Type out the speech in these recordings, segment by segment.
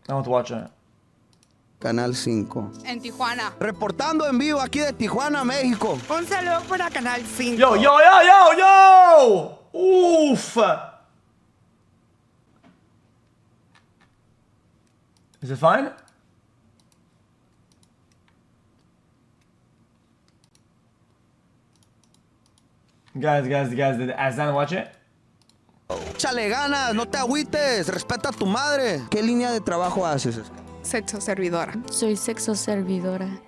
I want to watch it. Canal 5. En Tijuana. Reportando en vivo aquí de Tijuana, México. Un saludo para Canal 5. Yo, yo, yo, yo, yo! Oof! Is it fine? Guys, did Azan watch it? Échale ganas, no te agüites, respeta a tu madre. ¿Qué línea de trabajo haces? Sexo servidora. Soy sexo servidora.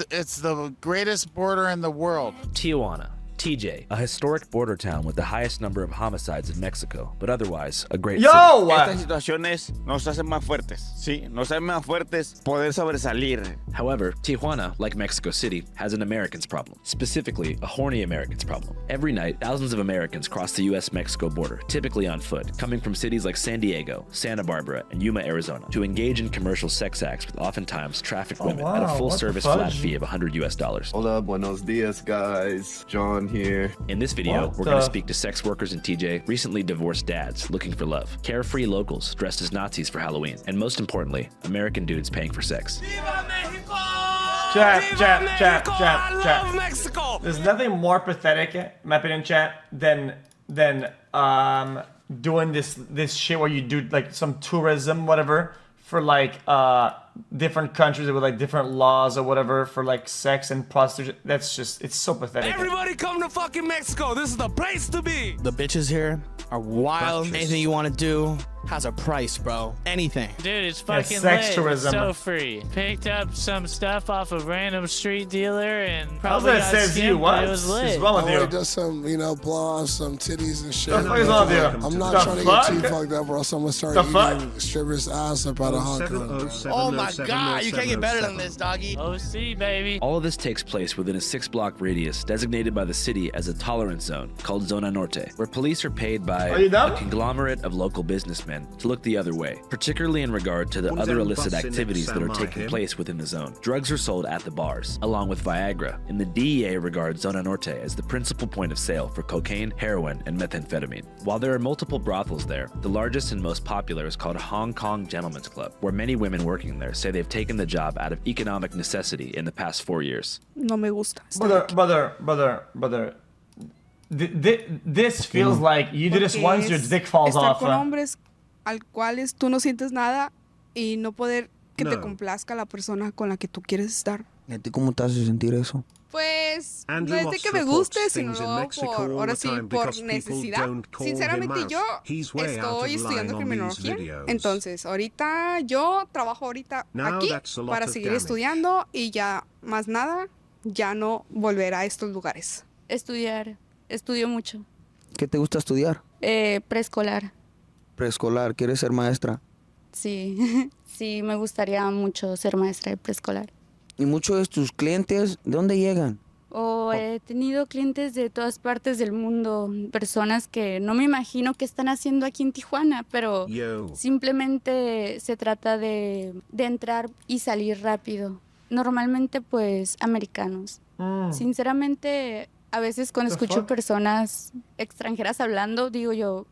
It's the greatest border in the world. Tijuana, TJ, a historic border town with the highest number of homicides in Mexico, but otherwise a great city. Estas situaciones nos hacen más fuertes, sí, nos hacen más fuertes poder sobresalir. However, Tijuana, like Mexico City, has an Americans problem, specifically a horny Americans problem. Every night, thousands of Americans cross the US-Mexico border, typically on foot, coming from cities like San Diego, Santa Barbara, and Yuma, Arizona, to engage in commercial sex acts with oftentimes trafficked women at a full-service flat fee of $100 US. Hola, buenos dias, guys. John here. In this video, we're going to speak to sex workers in TJ, recently divorced dads looking for love, carefree locals dressed as Nazis for Halloween, and most importantly, American dudes paying for sex. Chat. There's nothing more pathetic, in my opinion, chat, than doing this shit where you do like some tourism, whatever, for like different countries with like different laws or whatever for like sex and prostitution. That's just, it's so pathetic. Everybody come to fucking Mexico. This is the place to be. The bitches here are wild. Anything you want to do has a price, bro. Anything. Dude, it's fucking sex lit. tourism. So free. Picked up some stuff off a random street dealer and How's probably that got says skipped, you? What? but it was lit. What's wrong with I you? want to do some, blow on some titties and shit. The fuck is wrong with you? I'm not The trying to fuck? get too fucked up, bro. So I'm gonna start eating strippers' ass up out of Hong Kong. Oh my god, you can't get better than this, doggy. OC, baby. All of this takes place within a 6-block radius designated by the city as a tolerance zone called Zona Norte, where police are paid by a conglomerate of local businessmen to look the other way, particularly in regard to the other illicit activities that are taking place within the zone. Drugs are sold at the bars, along with Viagra, and the DEA regards Zona Norte as the principal point of sale for cocaine, heroin, and methamphetamine. While there are multiple brothels there, the largest and most popular is called Hong Kong Gentlemen's Club, where many women working there say they've taken the job out of economic necessity in the past 4 years. No me gusta. Brother. This feels like you do this once, your dick falls estar off. Con hombres al cuales tú no sientes nada y no poder que te complazca la persona con la que tú quieres estar. ¿Y a ti cómo te hace sentir eso? Pues no es de que me guste, sino ahora sí por necesidad. Sinceramente yo estoy estudiando criminología, entonces ahorita yo trabajo ahorita aquí para seguir estudiando y ya más nada, ya no volver a estos lugares. Estudio mucho. ¿Qué te gusta estudiar? Preescolar. Preescolar, ¿quieres ser maestra? Sí, sí, me gustaría mucho ser maestra de preescolar. ¿Y muchos de tus clientes, de dónde llegan? He tenido clientes de todas partes del mundo, personas que no me imagino qué están haciendo aquí en Tijuana, pero simplemente se trata de entrar y salir rápido. Normalmente, pues, americanos. Sinceramente, a veces cuando escucho personas extranjeras hablando, digo yo,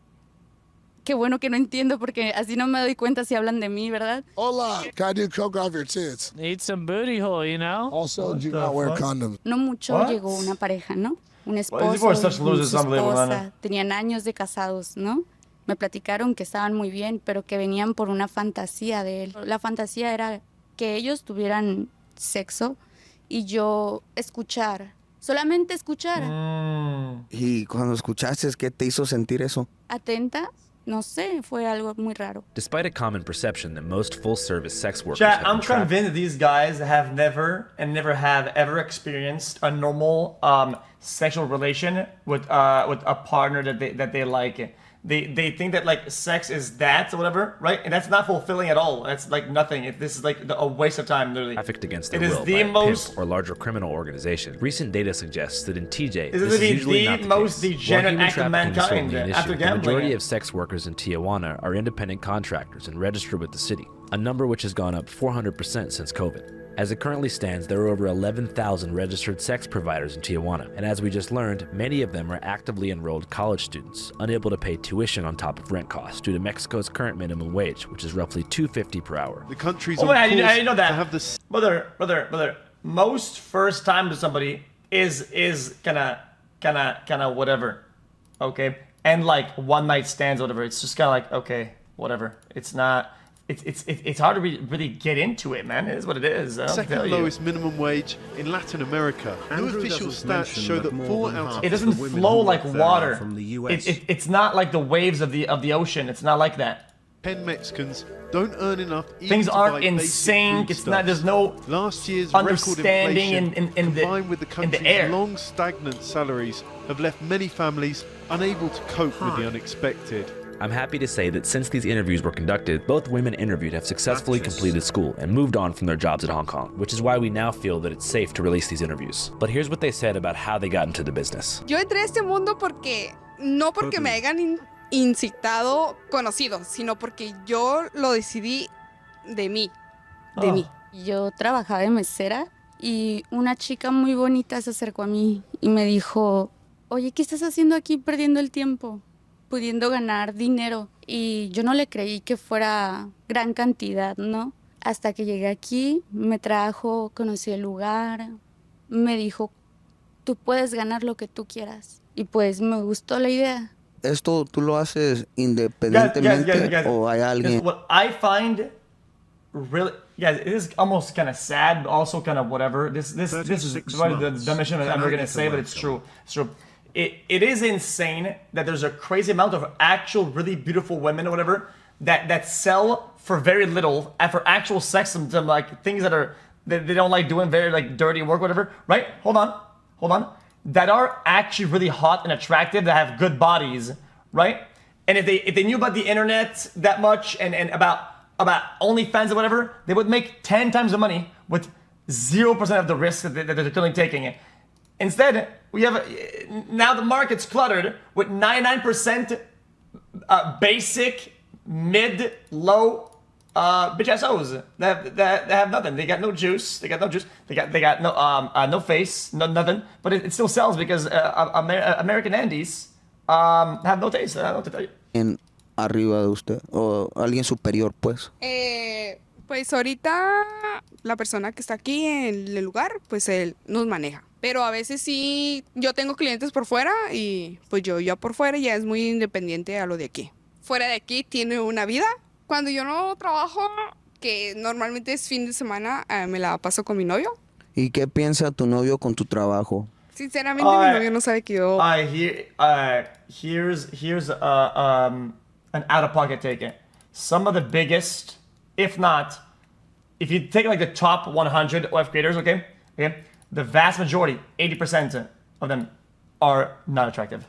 qué bueno que no entiendo porque así no me doy cuenta si hablan de mí, ¿verdad? Hola, can I do coke off your tits? Need some booty hole, you know? Also, do not wear condoms. No mucho llegó una pareja, ¿no? Un esposo y su esposa. Tenían años de casados, ¿no? Me platicaron que estaban muy bien, pero que venían por una fantasía de él. La fantasía era que ellos tuvieran sexo y yo escuchar. Solamente escuchar. Y cuando escuchaste, ¿qué te hizo sentir eso? Atenta. No sé, fue algo muy raro. Despite a common perception that most full-service sex workers Chat, have I'm been trapped, convinced these guys have never have ever experienced a normal sexual relation with a partner that they like. They think that like sex is that or whatever, right? And that's not fulfilling at all. That's like nothing. This is like a waste of time, literally. trafficked against their It is will the by a most pimp or larger criminal organization. Recent data suggests that in TJ, This this is is usually the not the most case. degenerate While human act of trafficking is mankind certainly an after issue, the gambling. majority of sex workers in Tijuana are independent contractors and registered with the city, a number which has gone up 400% since COVID. As it currently stands, there are over 11,000 registered sex providers in Tijuana, and as we just learned, many of them are actively enrolled college students, unable to pay tuition on top of rent costs due to Mexico's current minimum wage, which is roughly $2.50 per hour. The country's I know that. Brother, most first time to somebody is kinda whatever, okay? And like one night stands, whatever. It's just kind of like, okay, whatever. It's not. It's hard to really get into it, man. It is what it is. Second lowest minimum wage in Latin America. New official stats show that 4 out of it doesn't flow like water. It's not like the waves of the ocean. It's not like that. 10 Mexicans don't earn enough. Things aren't in sync. It's not. There's no last year's understanding record inflation, combined with the country's long stagnant salaries, have left many families unable to cope with the unexpected. I'm happy to say that since these interviews were conducted, both women interviewed have successfully completed school and moved on from their jobs at Hong Kong, which is why we now feel that it's safe to release these interviews. But here's what they said about how they got into the business. Yo entré a este mundo no porque me hayan incitado conocidos, sino porque yo lo decidí de mí. Yo trabajaba de mesera y una chica muy bonita se acercó a mí y me dijo, oye, ¿qué estás haciendo aquí perdiendo el tiempo? Pudiendo ganar dinero, y yo no le creí que fuera gran cantidad, ¿no? Hasta que llegué aquí, me trajo, conocí el lugar, me dijo, tú puedes ganar lo que tú quieras, y pues me gustó la idea. ¿Esto tú lo haces independientemente o hay alguien? What I find really, guys, it is almost kind of sad, but also kind of whatever. This is probably the dumbest shit I'm ever gonna say, but it's true. It's true. It is insane that there's a crazy amount of actual really beautiful women or whatever that sell for very little and for actual sex, some like things that they don't like doing, very like dirty work, whatever, right? Hold on. That are actually really hot and attractive, that have good bodies, right? And if they knew about the internet that much and about OnlyFans or whatever, they would make 10 times the money with 0% of the risk that they're currently taking. Instead, we have now the market's cluttered with 99% basic, mid, low bitch SOs that have nothing. They got no juice. They got no face, nothing. But it still sells because American Andes have no taste. I don't know what to tell you. Arriba de usted o alguien superior, pues. Pues ahorita la persona que está aquí en el lugar, pues él nos maneja. Pero a veces sí, yo tengo clientes por fuera y pues yo por fuera ya es muy independiente a lo de aquí. Fuera de aquí tiene una vida. Cuando yo no trabajo, que normalmente es fin de semana, me la paso con mi novio. ¿Y qué piensa tu novio con tu trabajo? Sinceramente mi novio no sabe que yo... Here's an out-of-pocket take. Some of the biggest, if you take like the top 100 OF creators, okay? The vast majority, 80% of them, are not attractive.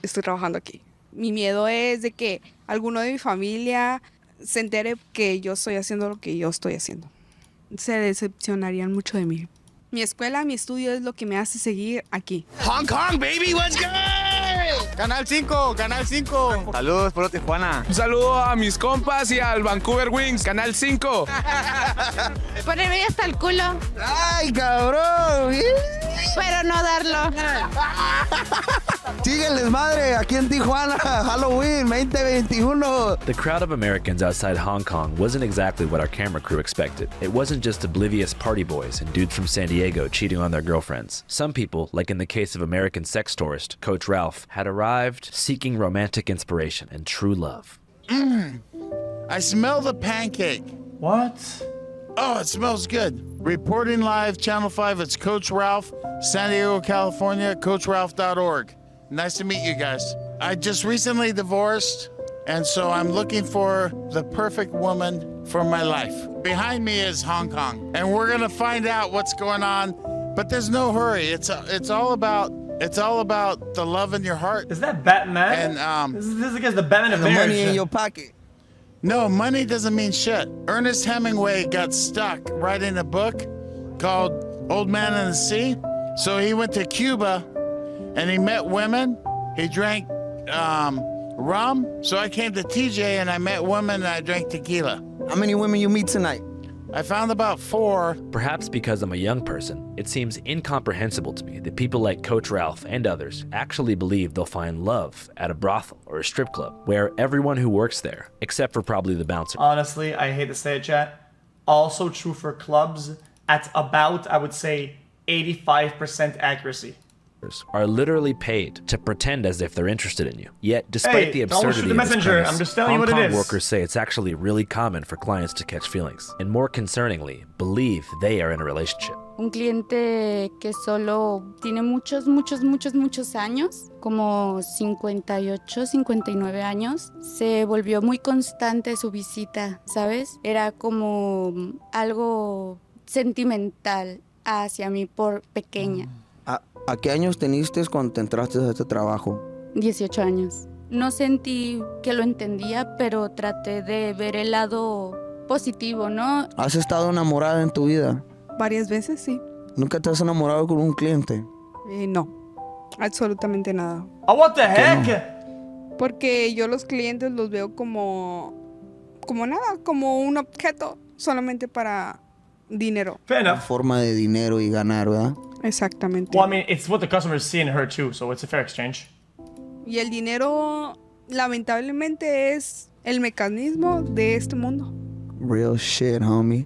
Estoy trabajando aquí. Mi miedo es de que alguno de mi familia se entere que yo estoy haciendo lo que yo estoy haciendo. Se decepcionarían mucho de mí. Mi escuela, mi estudio es lo que me hace seguir aquí. Hong Kong, baby, let's go! Canal 5, Canal 5. Saludos, por Tijuana. Un saludo a mis compas y al Vancouver Wings, Canal 5. Ponerme hasta el culo. ¡Ay, cabrón! Pero no darlo. Síguenles, madre, aquí en Tijuana, Halloween 2021. The crowd of Americans outside Hong Kong wasn't exactly what our camera crew expected. It wasn't just oblivious party boys and dudes from San Diego cheating on their girlfriends. Some people, like in the case of American sex tourist Coach Ralph, had arrived seeking romantic inspiration and true love. I smell the pancake. What? Oh, it smells good. Reporting live, Channel 5, it's Coach Ralph, San Diego, California, coachralph.org. Nice to meet you guys. I just recently divorced, and so I'm looking for the perfect woman for my life. Behind me is Hong Kong, and we're gonna find out what's going on, but there's no hurry. It's all about the love in your heart. Is that Batman? And this is against the Batman of The marriage. money in your pocket. No, money doesn't mean shit. Ernest Hemingway got stuck writing a book called Old Man and the Sea. So he went to Cuba and he met women. He drank rum. So I came to TJ and I met women and I drank tequila. How many women you meet tonight? I found about 4. Perhaps because I'm a young person, it seems incomprehensible to me that people like Coach Ralph and others actually believe they'll find love at a brothel or a strip club, where everyone who works there, except for probably the bouncer. Honestly, I hate to say it, chat. Also true for clubs at about, I would say, 85% accuracy. Are literally paid to pretend as if they're interested in you. Yet, despite the absurdity of this premise, I'm just telling you Hong what it Kong is. workers say it's actually really common for clients to catch feelings, and more concerningly, believe they are in a relationship. Un cliente que solo tiene muchos años, como 58, 59 años, se volvió muy constante su visita, ¿sabes? Era como algo sentimental hacia mí por pequeña. ¿A qué años teniste cuando te entraste a este trabajo? 18 años. No sentí que lo entendía, pero traté de ver el lado positivo, ¿no? ¿Has estado enamorada en tu vida? Varias veces, sí. ¿Nunca te has enamorado con un cliente? No, absolutamente nada. Oh, what the heck? No. Porque yo los clientes los veo como nada, como un objeto solamente para dinero. Fair enough. Una forma de dinero y ganar, ¿verdad? Exactamente. Well, I mean, it's what the customers see in her too, so it's a fair exchange. Y el dinero, lamentablemente, es el mecanismo de este mundo. Real shit, homie.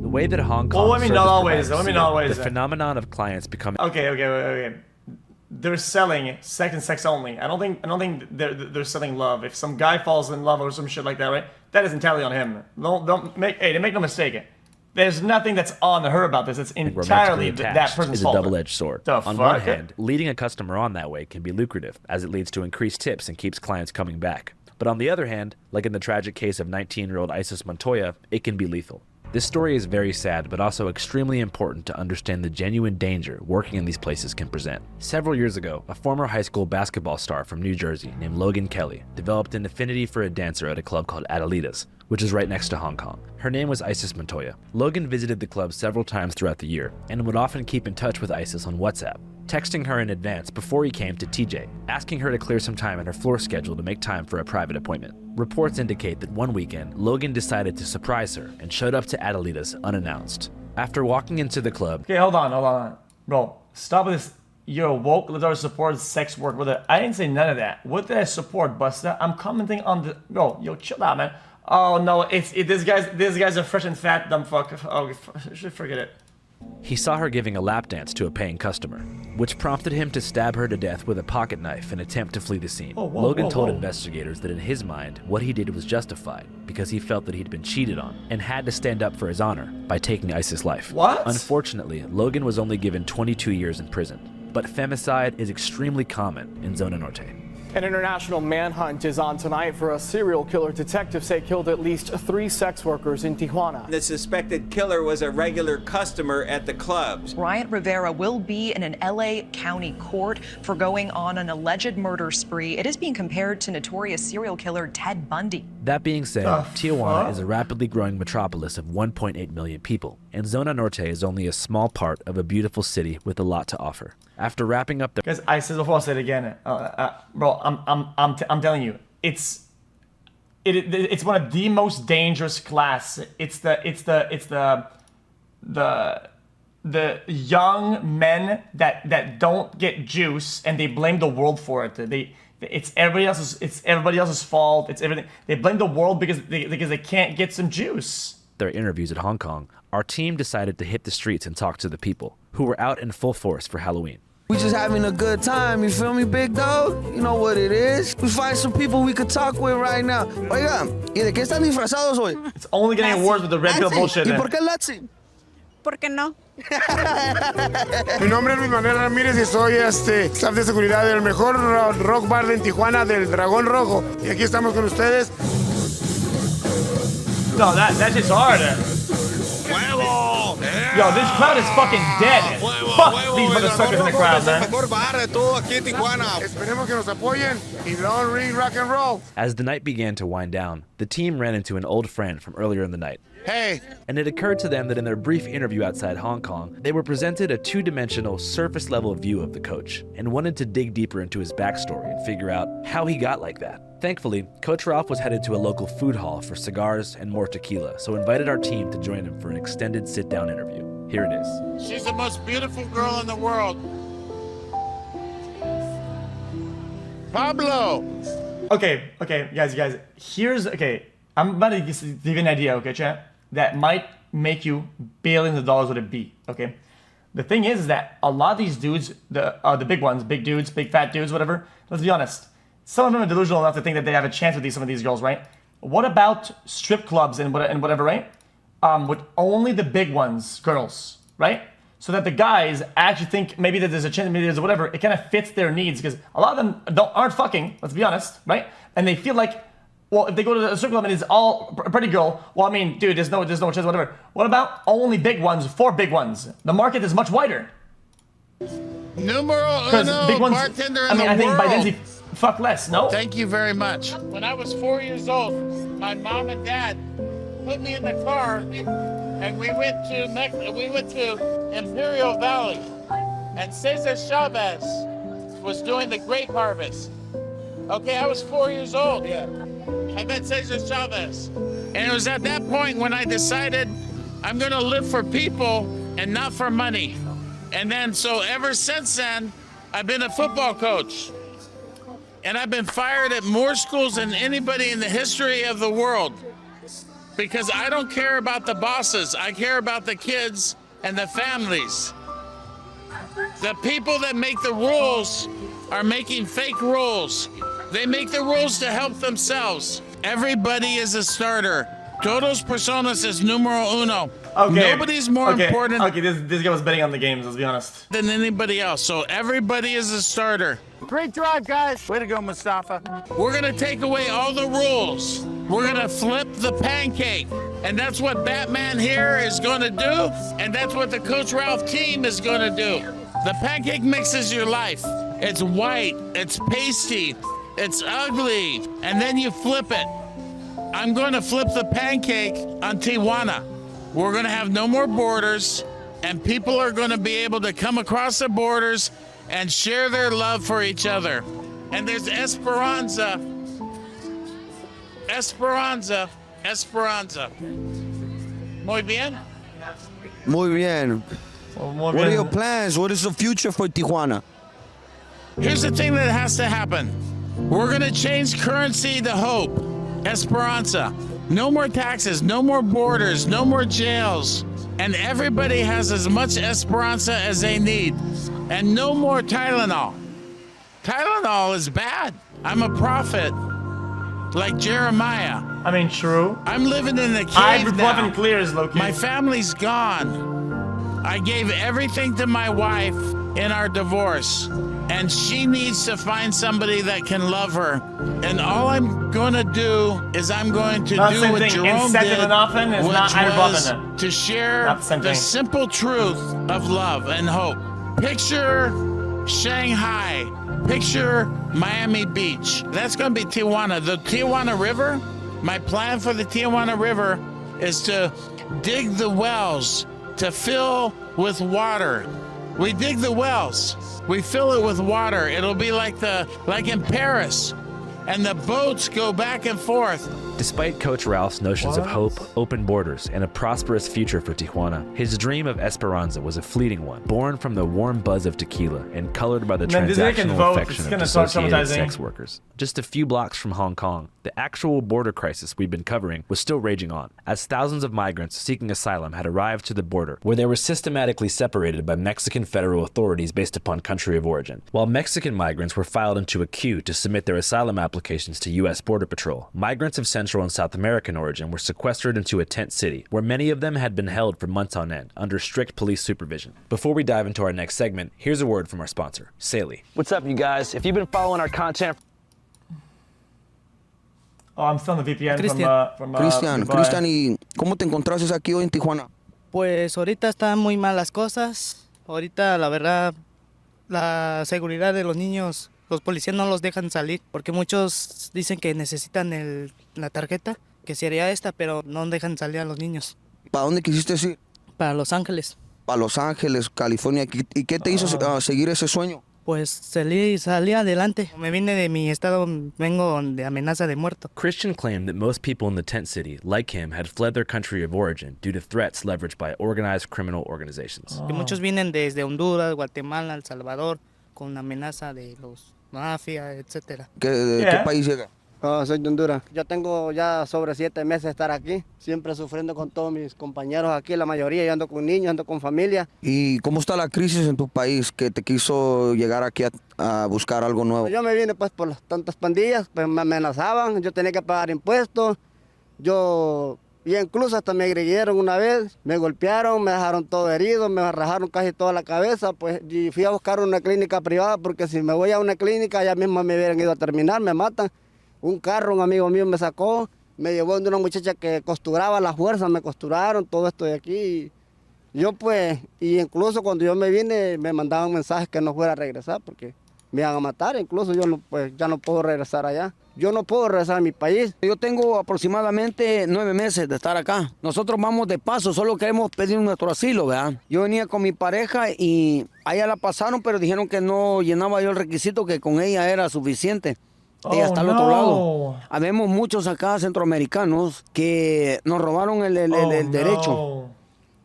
The way that Hong Kong Let me not always. the phenomenon of clients becoming Okay. They're selling sex and sex only. I don't think they're selling love. If some guy falls in love or some shit like that, right? That is entirely on him. Make no mistake. There's nothing that's on her about this. It's entirely that person's is a fault. double-edged sword. On one hand, leading a customer on that way can be lucrative, as it leads to increased tips and keeps clients coming back. But on the other hand, like in the tragic case of 19-year-old Isis Montoya, it can be lethal. This story is very sad, but also extremely important to understand the genuine danger working in these places can present. Several years ago, a former high school basketball star from New Jersey named Logan Kelly developed an affinity for a dancer at a club called Adelitas, which is right next to Hong Kong. Her name was Isis Montoya. Logan visited the club several times throughout the year and would often keep in touch with Isis on WhatsApp, texting her in advance before he came to TJ, asking her to clear some time in her floor schedule to make time for a private appointment. Reports indicate that one weekend, Logan decided to surprise her and showed up to Adelitas unannounced. After walking into the club... Okay, hold on. Bro, stop with this. Yo, woke Ladar supports sex work with it. I didn't say none of that. What did I support, Busta? I'm commenting on the... Bro, yo, chill out, man. Oh, no, this guy's a fresh and fat dumb fuck. Oh, forget it. He saw her giving a lap dance to a paying customer, which prompted him to stab her to death with a pocket knife in an attempt to flee the scene. Logan told investigators that in his mind, what he did was justified because he felt that he'd been cheated on and had to stand up for his honor by taking Isis' life. What? Unfortunately, Logan was only given 22 years in prison, but femicide is extremely common in Zona Norte. An international manhunt is on tonight for a serial killer. Detectives say killed at least 3 sex workers in Tijuana. The suspected killer was a regular customer at the clubs. Bryant Rivera will be in an LA County court for going on an alleged murder spree. It is being compared to notorious serial killer Ted Bundy. That being said, Tijuana is a rapidly growing metropolis of 1.8 million people, and Zona Norte is only a small part of a beautiful city with a lot to offer. After wrapping up the... Guys, I said before, I'll say it again. Bro, I'm telling you, it's one of the most dangerous class. It's the young men that don't get juice and they blame the world for it. It's everybody else's fault. It's everything. They blame the world because they can't get some juice. Their interviews at Hong Kong, our team decided to hit the streets and talk to the people who were out in full force for Halloween. We just having a good time, you feel me, big dog? You know what it is. We find some people we could talk with right now. Oiga, ¿y de qué están disfrazados hoy? It's only getting worse with the red pill bullshit. ¿Y por qué Latzi? ¿Por qué no? Mi nombre es Luis Manuel Ramírez y soy staff de seguridad del mejor rock bar de Tijuana, del Dragón Rojo. Y aquí estamos con ustedes. No, that's just hard. Yo, this crowd is fucking dead. Fuck these motherfuckers in the crowd, man. Esperemos que nos apoyen y don't read rock and roll. As the night began to wind down, the team ran into an old friend from earlier in the night. Hey. And it occurred to them that in their brief interview outside Hong Kong, they were presented a two-dimensional, surface-level view of the coach and wanted to dig deeper into his backstory and figure out how he got like that. Thankfully, Coach Ralph was headed to a local food hall for cigars and more tequila, so invited our team to join him for an extended sit-down interview. Here it is. She's the most beautiful girl in the world. Pablo. Okay, guys. I'm about to give you an idea, okay, chat? That might make you billions of dollars with a B, okay? The thing is that a lot of these dudes, the big ones, big dudes, big fat dudes, whatever, let's be honest, some of them are delusional enough to think that they have a chance with some of these girls, right? What about strip clubs and whatever, right? With only the big ones, girls, right? So that the guys actually think maybe that there's a chance, maybe there's whatever, it kind of fits their needs, because a lot of them aren't fucking, let's be honest, right? And they feel like, well, if they go to a strip club and it's all a pretty girl, well, I mean, dude, there's no chance, whatever. What about only big ones for big ones? The market is much wider. Numero uno bartender in the world. I think by then they fuck less, no? Thank you very much. When I was 4 years old, my mom and dad put me in the car and we went to Imperial Valley, and Cesar Chavez was doing the grape harvest. Okay, I was 4 years old. Yeah. I met Cesar Chavez. And it was at that point when I decided I'm gonna live for people and not for money. And then, so ever since then, I've been a football coach. And I've been fired at more schools than anybody in the history of the world. Because I don't care about the bosses, I care about the kids and the families. The people that make the rules are making fake rules. They make the rules to help themselves. Everybody is a starter. Todos personas is numero uno. Okay. Nobody's more important. Okay, this guy was betting on the games, let's be honest. Than anybody else. So everybody is a starter. Great drive, guys. Way to go, Mustafa. We're gonna take away all the rules. We're gonna flip the pancake. And that's what Batman here is gonna do. And that's what the Coach Ralph team is gonna do. The pancake mixes your life. It's white, it's pasty, it's ugly, and then you flip it. I'm gonna flip the pancake on Tijuana. We're gonna have no more borders, and people are gonna be able to come across the borders and share their love for each other. And there's Esperanza. Esperanza. Esperanza. Muy bien? Muy bien. Well, what are your plans? What is the future for Tijuana? Here's the thing that has to happen. We're gonna change currency to hope. Esperanza. No more taxes, no more borders, no more jails. And everybody has as much Esperanza as they need. And no more Tylenol. Tylenol is bad. I'm a prophet. Like Jeremiah. I mean, true. I'm living in a cave now. Clear as low-key. My family's gone. I gave everything to my wife in our divorce. And she needs to find somebody that can love her. And all I'm going to do is I'm going to do what Jerome did, which was to share the simple truth of love and hope. Picture Shanghai. Picture Miami Beach. That's going to be Tijuana. The Tijuana River, my plan for the Tijuana River is to dig the wells to fill with water. We dig the wells. We fill it with water. It'll be like in Paris. And the boats go back and forth. Despite Coach Ralph's notions of hope, open borders, and a prosperous future for Tijuana, his dream of Esperanza was a fleeting one, born from the warm buzz of tequila and colored by the transactional affection of dissociated sex workers. Just a few blocks from Hong Kong, the actual border crisis we've been covering was still raging on, as thousands of migrants seeking asylum had arrived to the border, where they were systematically separated by Mexican federal authorities based upon country of origin. While Mexican migrants were filed into a queue to submit their asylum applications to U.S. Border Patrol, migrants of Central and South American origin were sequestered into a tent city, where many of them had been held for months on end, under strict police supervision. Before we dive into our next segment, here's a word from our sponsor, Saley. What's up, you guys? If you've been following our content... Oh, I'm still on the VPN from Cristian, ¿y cómo te encontraste aquí hoy en Tijuana? Pues ahorita están muy mal las cosas. Ahorita, la verdad, la seguridad de los niños, los policías no los dejan salir porque muchos dicen que necesitan la tarjeta que sería esta, pero no dejan salir a los niños. ¿Para dónde quisiste ir? Para Los Ángeles. Para Los Ángeles, California. ¿Y qué te hizo seguir ese sueño? Pues salí adelante. Me vine de mi estado, vengo de amenaza de muerto. Christian claimed that most people in the tent city, like him, had fled their country of origin due to threats leveraged by organized criminal organizations. Y muchos vienen desde Honduras, Guatemala, El Salvador, con amenaza de los mafia, etcétera. ¿De qué país llega? Soy de Honduras. Yo tengo ya sobre 7 meses de estar aquí, siempre sufriendo con todos mis compañeros aquí, la mayoría. Yo ando con niños, ando con familia. ¿Y cómo está la crisis en tu país que te quiso llegar aquí a buscar algo nuevo? Yo me vine pues por las tantas pandillas, pues me amenazaban, yo tenía que pagar impuestos, y incluso hasta me agredieron una vez, me golpearon, me dejaron todo herido, me rajaron casi toda la cabeza, pues, y fui a buscar una clínica privada, porque si me voy a una clínica ya mismo me hubieran ido a terminar, me matan. Un carro, un amigo mío me sacó, me llevó donde una muchacha que costuraba las fuerzas, me costuraron todo esto de aquí. Yo pues, y incluso cuando yo me vine, me mandaban mensajes que no fuera a regresar porque me iban a matar. Incluso yo no, pues, ya no puedo regresar allá. Yo no puedo regresar a mi país. Yo tengo aproximadamente 9 meses de estar acá. Nosotros vamos de paso, solo queremos pedir nuestro asilo, ¿verdad? Yo venía con mi pareja y allá la pasaron, pero dijeron que no llenaba yo el requisito, que con ella era suficiente. Ella está al otro lado. Habemos muchos acá centroamericanos que nos robaron el derecho.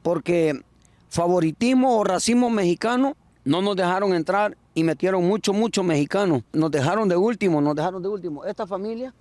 Porque favoritismo o racismo mexicano no nos dejaron entrar y metieron mucho mexicano. Nos dejaron de último. Esta familia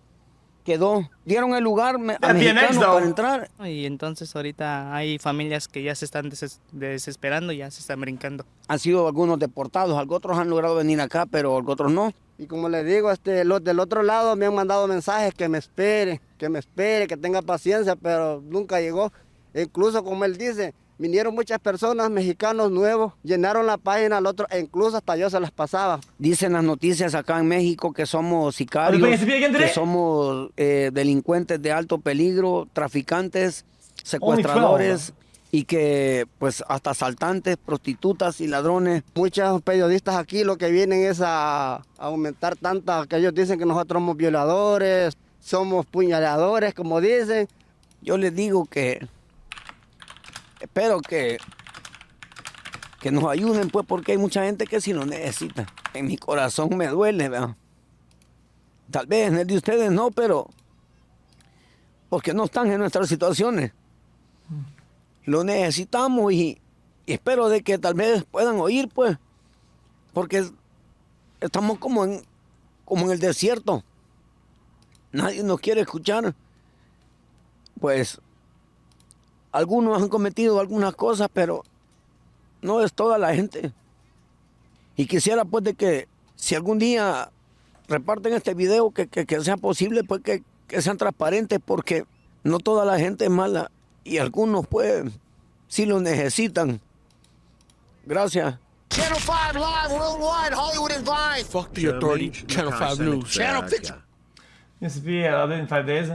quedó, dieron el lugar a mexicanos para entrar. Y entonces ahorita hay familias que ya se están desesperando, ya se están brincando. Han sido algunos deportados, otros han logrado venir acá, pero otros no. Y como les digo, los del otro lado me han mandado mensajes que me espere, que tenga paciencia, pero nunca llegó. Incluso como él dice, vinieron muchas personas, mexicanos nuevos, llenaron la página al otro, e incluso hasta yo se las pasaba. Dicen las noticias acá en México que somos sicarios, que somos delincuentes de alto peligro, traficantes, secuestradores, y que pues hasta asaltantes, prostitutas y ladrones. Muchos periodistas aquí lo que vienen es a aumentar tanta, que ellos dicen que nosotros somos violadores, somos puñaladores, como dicen. Yo les digo que espero que nos ayuden, pues, porque hay mucha gente que sí lo necesita. En mi corazón me duele, ¿verdad? Tal vez en el de ustedes no, pero porque no están en nuestras situaciones. Lo necesitamos y espero de que tal vez puedan oír, pues, porque estamos como en el desierto. Nadie nos quiere escuchar. Pues algunos han cometido algunas cosas, pero no es toda la gente. Y quisiera pues de que si algún día reparten este video, que sea posible, pues que sean transparentes, porque no toda la gente es mala. Y algunos, pues, sí lo necesitan. Gracias. Channel 5 live worldwide, Hollywood is live. Fuck the authority. Channel 5 News. Channel 5. This will be other than 5 days.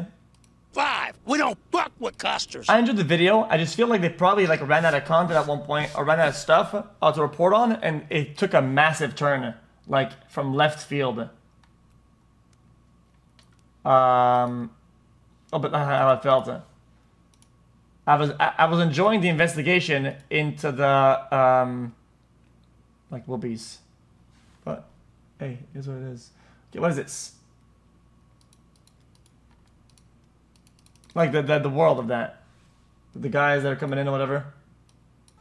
5. We don't fuck with costers. I enjoyed the video. I just feel like they probably ran out of content at one point, or ran out of stuff to report on, and it took a massive turn, from left field. But how I felt. I was enjoying the investigation into the whoopies, but hey, here's what it is. Okay, what is this? Like the world of that, the guys that are coming in or whatever.